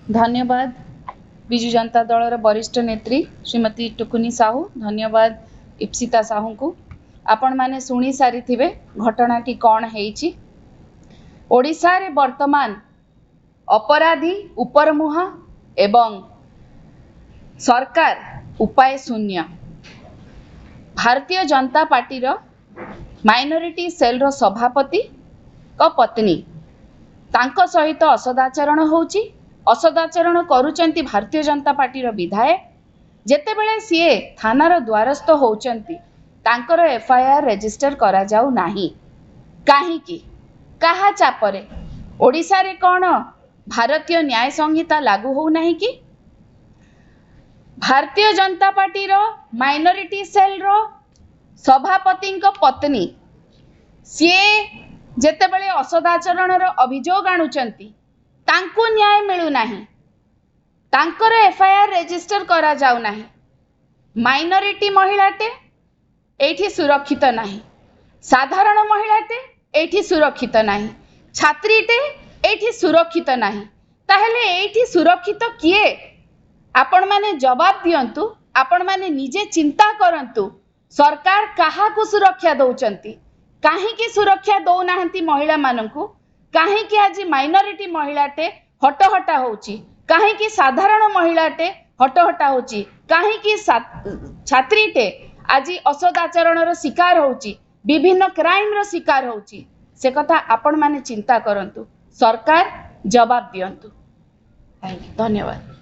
धन्यवाद विजु जनता दल वरिष्ठ नेत्री श्रीमती टुकुनी साहू। धन्यवाद इप्सिता साहू को। आपण माने सुनी सारी थिबे घटनाटी कौन हेइची। ओडिशा रे वर्तमान अपराधी उपरमुहा एवं सरकार उपाय शून्य। भारतीय जनता पार्टी रो माइनॉरिटी सेल रो सभापति को पत्नी तांको सहित असदाचरण होउची। असदाचरण करूचंती भारतीय जनता पार्टी रो विधायक। जेतेबेले सीए थानार द्वारस्थ होउचंती तांकर एफआईआर रजिस्टर करा जाऊ नाही काहीकि काहा चापरे। ओडिशा रे कोन भारतीय न्याय संहिता लागू हो नाही कि भारतीय जनता पार्टी रो माइनॉरिटी सेल रो सभापति को पत्नी सीए जेतेबेले असदाचरण रो अभियोग आणुचंती तांको न्याय मिलू नाही। तांकर एफआईआर रजिस्टर करा जाऊ नाही। माइनॉरिटी महिलाटे एठी सुरक्षित नाही। साधारण महिलाटे एठी सुरक्षित नाही। छात्रीटे एठी सुरक्षित नाही। ताहेले एठी सुरक्षित किए आपण माने जवाब दियंतु। आपण माने निजे चिंता करंतु सरकार काहा को सुरक्षा दउचंती काहे की सुरक्षा दउ नाहंती महिला माननकु। काहे की आज माइनॉरिटी महिलाटे हटहटा होउची काहे की साधारण महिलाटे हटहटा होउची काहे की छात्रीटे आज असदाचरण रो शिकार होउची विभिन्न क्राइम रो शिकार होउची। से कथा आपण माने चिंता करंतु सरकार जवाब दियंतु। धन्यवाद।